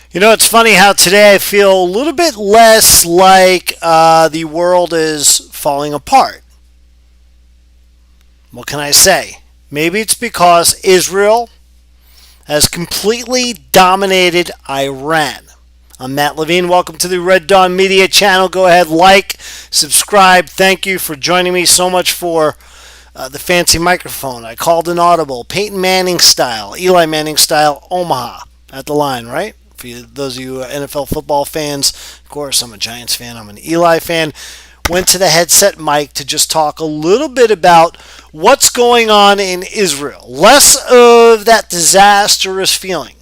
You know, it's funny how today I feel a little bit less like the world is falling apart. What can I say? Maybe it's because Israel has completely dominated Iran. I'm Matt Levine. Welcome to the Red Dawn Media channel. Go ahead, like, subscribe. Thank you for joining me so much for the fancy microphone. I called an audible, Peyton Manning style, Eli Manning style, Omaha at the line, right? For you, those of you NFL football fans, of course, I'm a Giants fan. I'm an Eli fan. Went to the headset mic to just talk a little bit about what's going on in Israel. Less of that disastrous feeling.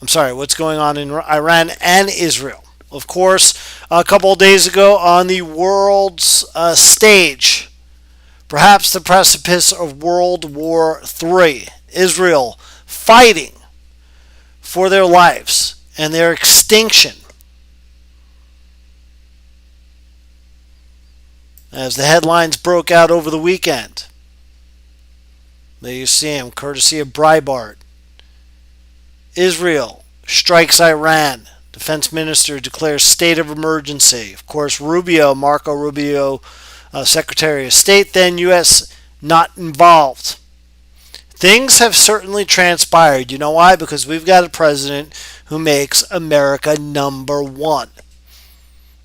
I'm sorry, what's going on in Iran and Israel. Of course, a couple of days ago on the world's stage, perhaps the precipice of World War III, Israel fighting for their lives and their extinction. As the headlines broke out over the weekend. There you see them, courtesy of Breitbart. Israel strikes Iran. Defense minister declares state of emergency. Of course, Marco Rubio, Secretary of State, then U.S. not involved. Things have certainly transpired. You know why? Because we've got a president who makes America number one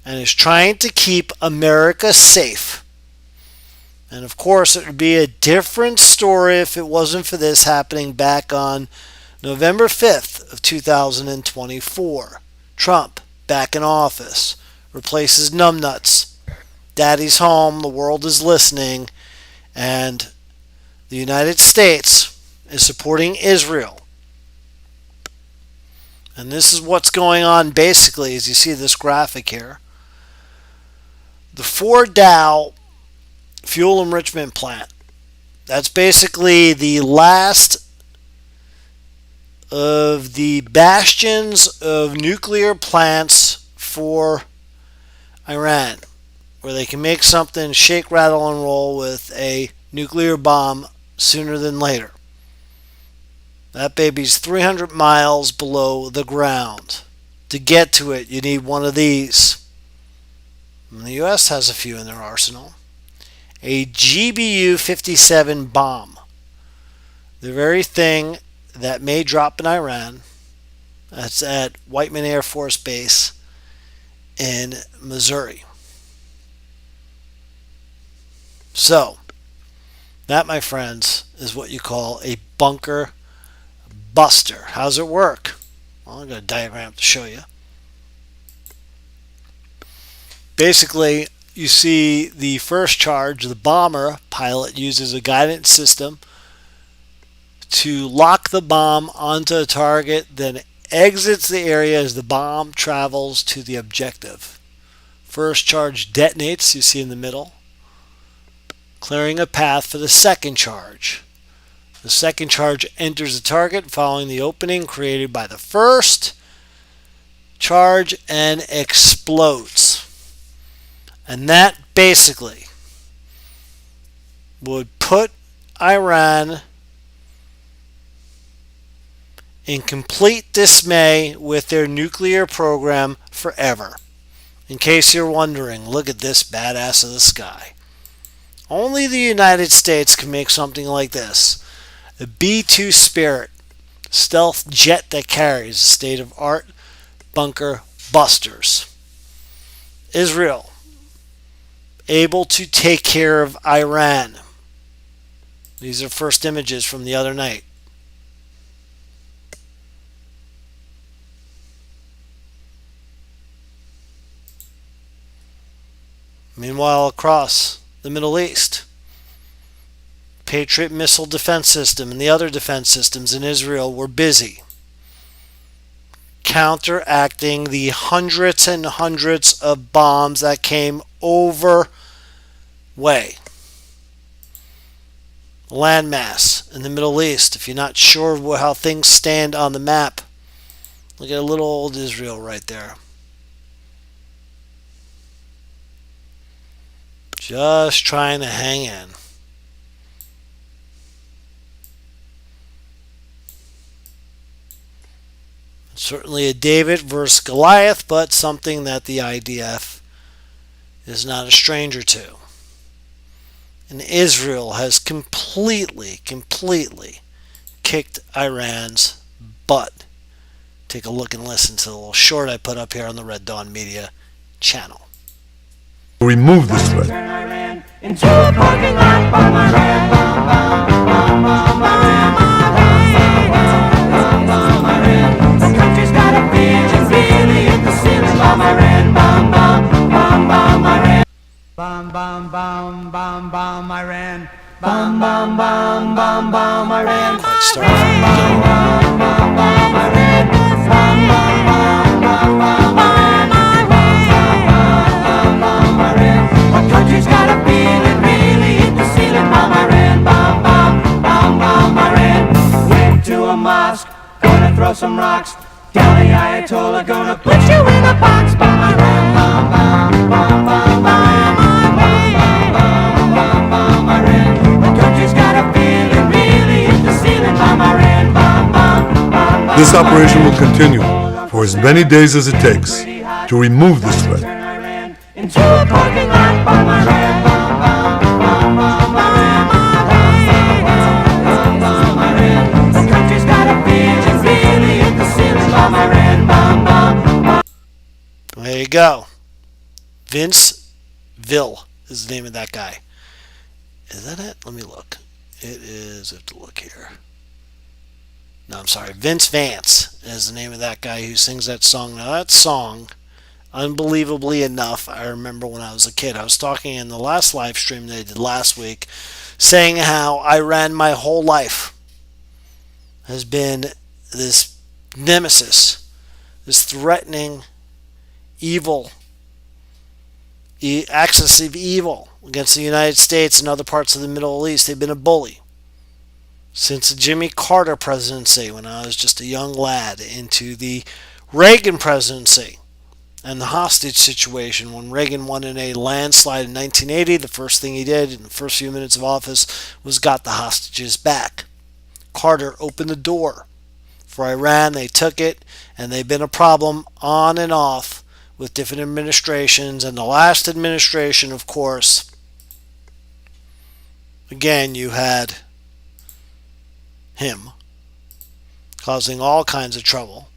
and is trying to keep America safe. And of course, it would be a different story if it wasn't for this happening back on November 5th of 2024. Trump back in office, replaces numbnuts. Daddy's home, the world is listening, and the United States is supporting Israel. And this is what's going on basically as you see this graphic here. The Fort Dow fuel enrichment plant. That's basically the last of the bastions of nuclear plants for Iran, where they can make something shake, rattle, and roll with a nuclear bomb sooner than later. That baby's 300 miles below the ground. To get to it, you need one of these. And the U.S. has a few in their arsenal. A GBU-57 bomb. The very thing that may drop in Iran. That's at Whiteman Air Force Base in Missouri. So, that, my friends, is what you call a bunker buster. How's it work? Well, I've got a diagram to show you. Basically, you see the first charge, the bomber pilot uses a guidance system to lock the bomb onto a target, then exits the area as the bomb travels to the objective. First charge detonates, you see in the middle, clearing a path for the second charge. The second charge enters the target following the opening created by the first charge and explodes. And that basically would put Iran in complete dismay with their nuclear program forever. In case you're wondering, look at this badass of the sky. Only the United States can make something like this. The B-2 Spirit, stealth jet that carries state-of-art bunker busters. Israel, able to take care of Iran. These are first images from the other night. Meanwhile, across the Middle East, Patriot missile defense system and the other defense systems in Israel were busy counteracting the hundreds and hundreds of bombs that came over way. Landmass in the Middle East. If you're not sure how things stand on the map, look at little old Israel right there. Just trying to hang in. Certainly a David versus Goliath, but something that the IDF is not a stranger to. And Israel has completely kicked Iran's butt. Take a look and listen to the little short I put up here on the Red Dawn Media channel. Remove this threat. Into a parking lot, bomb Iran, bomb, bomb, bomb, bomb Iran, bomb Iran. The country's got a feeling, really hit the ceiling, bomb Iran, bomb, bomb, bomb, bomb Iran. Bomb, bomb, bomb, bomb, bomb Iran. Bomb, bomb, bomb, bomb, bomb Iran. Start Bomb, bomb, bomb, bomb, bomb Iran. Bomb, bomb, bomb, bomb, bomb Iran. Bomb Iran. The country's got a feeling, really hit the ceiling, bomb Iran. Bomb, bomb, bomb, bomb Iran. Went to a mosque, gonna throw some rocks. Down the Ayatollah, gonna put you in a box, bomb Iran. Bomb, bomb, bomb, bomb Iran. Bomb, bomb, bomb, bomb Iran. The country's got a feeling, really hit the ceiling, bomb Iran. Bomb, bomb, bomb, bomb. This operation will continue for as many days as it takes to remove this threat. Into a parking lot, bomb Iran, bomb, bomb, bomb, bomb Iran, bomb Iran. The country's got a feeling, really hit the ceiling, bomb Iran, bomb, bomb, bomb. There you go. Vince Ville is the name of that guy. Is that it? Let me look. It is. I have to look here. No, I'm sorry. Vince Vance is the name of that guy who sings that song. Now, that song, unbelievably enough, I remember when I was a kid. I was talking in the last live stream that I did last week, saying how Iran my whole life has been this nemesis, this threatening, evil, axis of evil against the United States and other parts of the Middle East. They've been a bully since the Jimmy Carter presidency, when I was just a young lad, into the Reagan presidency and the hostage situation when Reagan won in a landslide in 1980. The first thing he did in the first few minutes of office was got the hostages back. Carter opened the door for Iran. They took it, and they've been a problem on and off with different administrations. And the last administration, of course, again, you had him causing all kinds of trouble.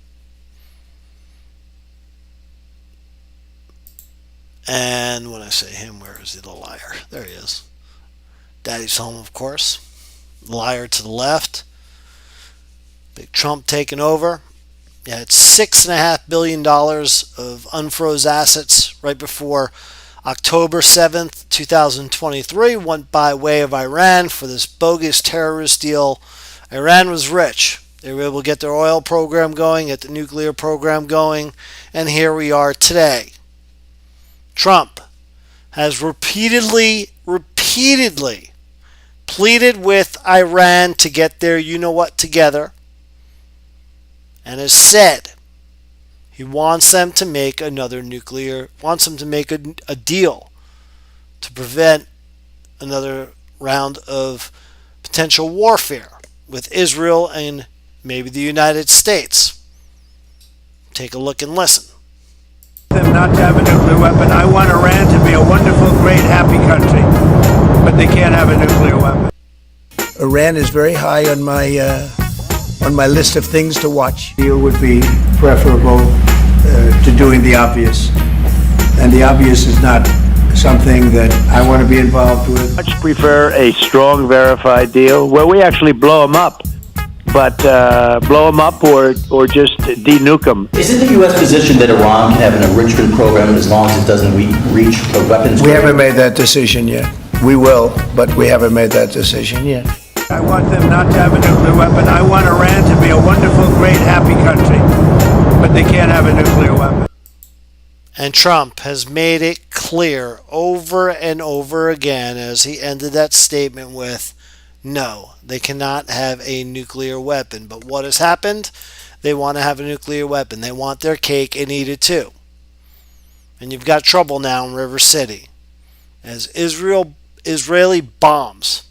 And when I say him, where is he, the liar? There he is. Daddy's home, of course. Liar to the left. Big Trump taking over. You had $6.5 billion of unfroze assets right before October 7th, 2023, went by way of Iran for this bogus terrorist deal. Iran was rich. They were able to get their oil program going, get the nuclear program going, and here we are today. Trump has repeatedly pleaded with Iran to get their you-know-what together, and has said he wants them to make a deal to prevent another round of potential warfare with Israel and maybe the United States. Take a look and listen. Them not to have a nuclear weapon. I want Iran to be a wonderful, great, happy country, but they can't have a nuclear weapon. Iran is very high on my list of things to watch. Deal would be preferable to doing the obvious, and the obvious is not something that I want to be involved with. Much prefer a strong, verified deal where we actually blow them up. But blow them up or just de-nuke them. Is it the U.S. position that Iran can have an enrichment program as long as it doesn't reach a weapons? We haven't made that decision yet. We will, but we haven't made that decision yet. I want them not to have a nuclear weapon. I want Iran to be a wonderful, great, happy country, but they can't have a nuclear weapon. And Trump has made it clear over and over again as he ended that statement with, no, they cannot have a nuclear weapon. But what has happened? They want to have a nuclear weapon. They want their cake and eat it too. And you've got trouble now in River City as Israeli bombs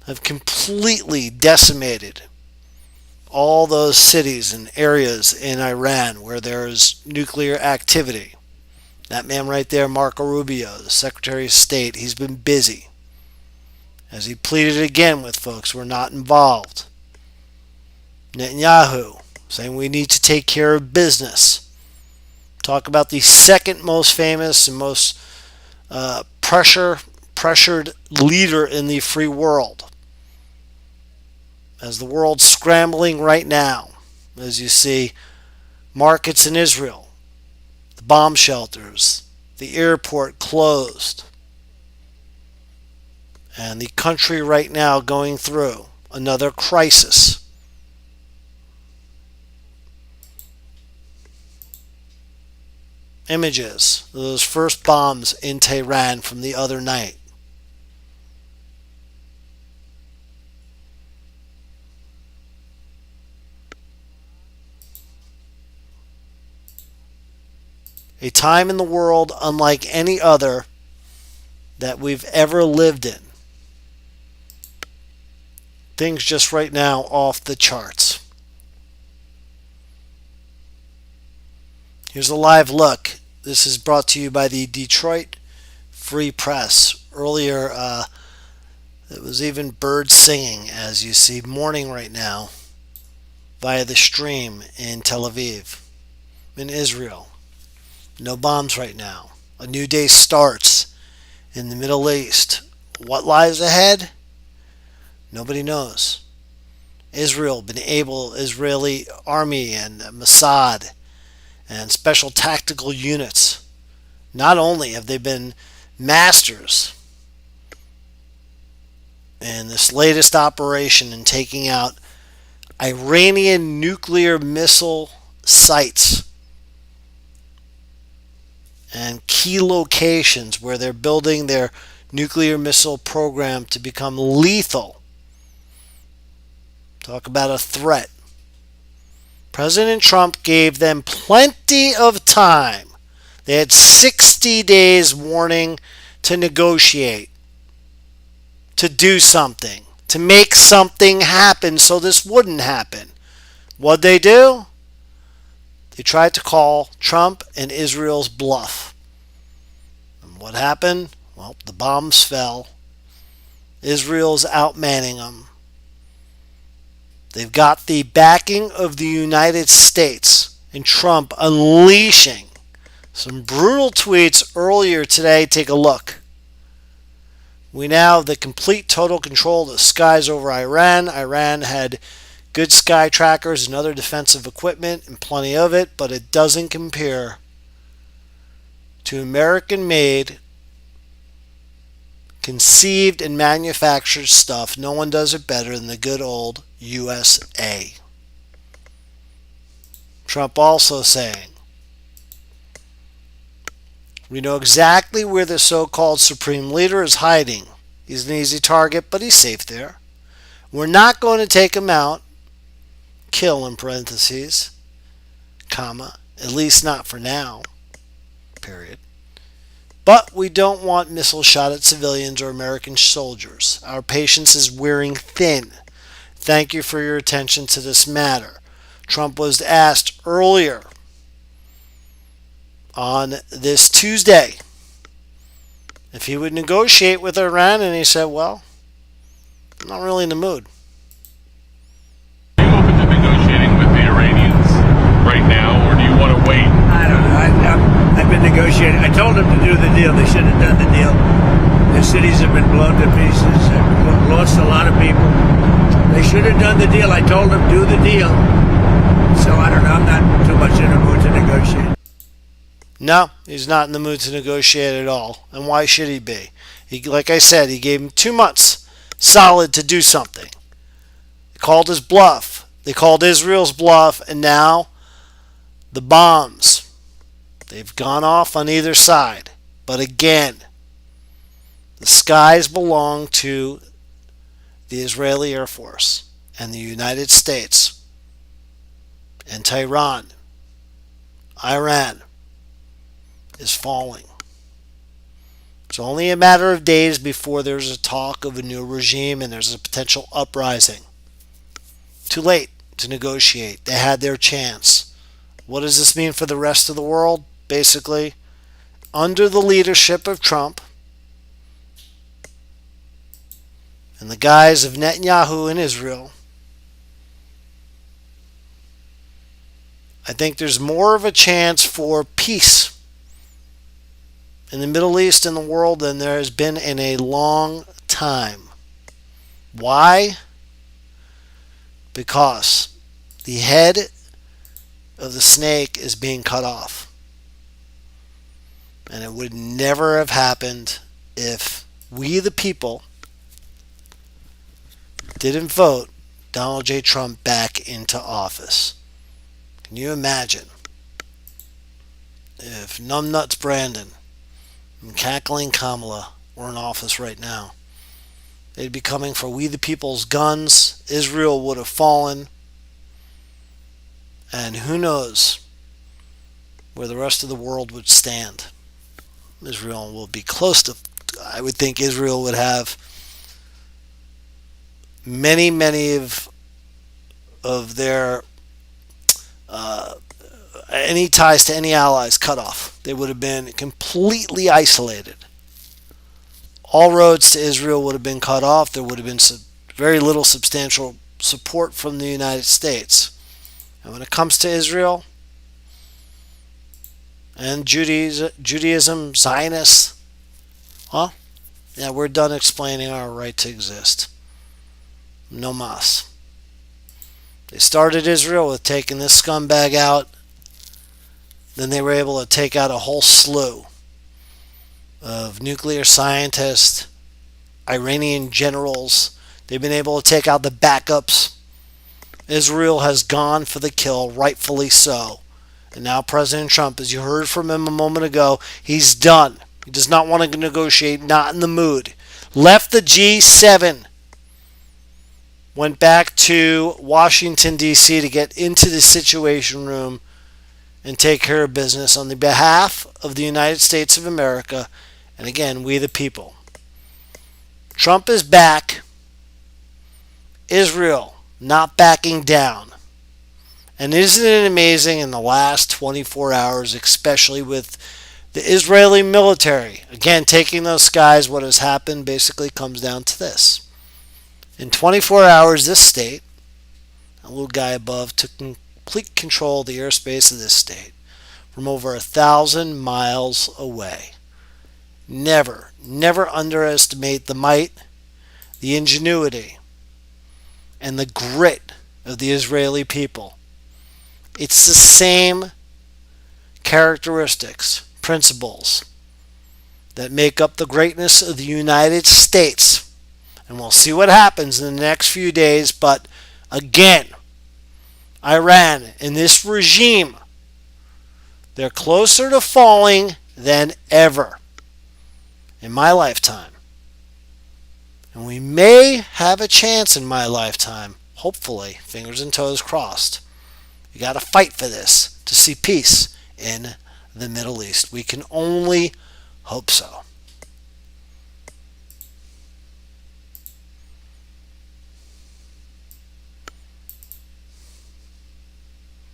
have completely decimated all those cities and areas in Iran where there is nuclear activity. That man right there, Marco Rubio, the Secretary of State, he's been busy. As he pleaded again with folks who are not involved. Netanyahu saying we need to take care of business. Talk about the second most famous and most pressured leader in the free world. As the world's scrambling right now, as you see markets in Israel, the bomb shelters, the airport closed, and the country right now going through another crisis. Images of those first bombs in Tehran from the other night. A time in the world unlike any other that we've ever lived in. Things just right now off the charts. Here's a live look. This is brought to you by the Detroit Free Press. Earlier, it was even birds singing, as you see, morning right now via the stream in Tel Aviv, in Israel. No bombs right now. A new day starts in the Middle East. What lies ahead? Nobody knows. Israeli army and Mossad and special tactical units. Not only have they been masters in this latest operation in taking out Iranian nuclear missile sites and key locations where they're building their nuclear missile program to become lethal. Talk about a threat. President Trump gave them plenty of time. They had 60 days warning to negotiate, to do something, to make something happen so this wouldn't happen. What'd they do? They tried to call Trump and Israel's bluff. And what happened? Well, the bombs fell. Israel's outmanning them. They've got the backing of the United States and Trump unleashing some brutal tweets earlier today. Take a look. We now have the complete total control of the skies over Iran. Iran had good sky trackers and other defensive equipment and plenty of it, but it doesn't compare to American-made, conceived and manufactured stuff. No one does it better than the good old USA. Trump also saying, we know exactly where the so-called supreme leader is hiding. He's an easy target, but he's safe there. We're not going to take him out, kill in parentheses, comma, at least not for now, period. But we don't want missiles shot at civilians or American soldiers. Our patience is wearing thin. Thank you for your attention to this matter. Trump was asked earlier on this Tuesday if he would negotiate with Iran, and he said, well, I'm not really in the mood. Are you open to negotiating with the Iranians right now, or do you want to wait? I don't know. I've been negotiating. I told them to do the deal. They should have done the deal. Their cities have been blown to pieces. They've lost a lot of people. They should have done the deal. I told them do the deal. So I don't know. I'm not too much in the mood to negotiate. No, he's not in the mood to negotiate at all. And why should he be? Like I said, he gave him 2 months solid to do something. They called his bluff. They called Israel's bluff, and now the bombs. They've gone off on either side. But again, the skies belong to the Israeli Air Force and the United States and Tehran. Iran is falling. It's only a matter of days before there's a talk of a new regime and there's a potential uprising. Too late. to negotiate. They had their chance. What does this mean for the rest of the world? Basically, under the leadership of Trump and the guys of Netanyahu in Israel, I think there's more of a chance for peace in the Middle East and the world than there has been in a long time. Why? Because the head of the snake is being cut off. And it would never have happened if we, the people, didn't vote Donald J. Trump back into office. Can you imagine if Numbnuts Brandon and Cackling Kamala were in office right now? They'd be coming for we the people's guns. Israel would have fallen. And who knows where the rest of the world would stand. Israel will be close to, I would think Israel would have many of their any ties to any allies cut off. They would have been completely isolated. All roads to Israel would have been cut off. There would have been very little substantial support from the United States. And when it comes to Israel and Judaism, Zionists, well, yeah, we're done explaining our right to exist. No mas. They started Israel with taking this scumbag out. Then they were able to take out a whole slew of nuclear scientists, Iranian generals. They've been able to take out the backups. Israel has gone for the kill, rightfully so. And now President Trump, as you heard from him a moment ago, he's done. He does not want to negotiate, not in the mood. Left the G7. Went back to Washington, D.C. to get into the Situation Room and take care of business on the behalf of the United States of America. And again, we the people. Trump is back. Israel not backing down. And isn't it amazing in the last 24 hours, especially with the Israeli military, again, taking those skies, what has happened basically comes down to this. In 24 hours, this state, a little guy above, took complete control of the airspace of this state from over 1,000 miles away. Never underestimate the might, the ingenuity, and the grit of the Israeli people. It's the same characteristics, principles that make up the greatness of the United States. And we'll see what happens in the next few days. But again, Iran and this regime, they're closer to falling than ever in my lifetime. And we may have a chance in my lifetime, hopefully, fingers and toes crossed. You got to fight for this to see peace in the Middle East. We can only hope so.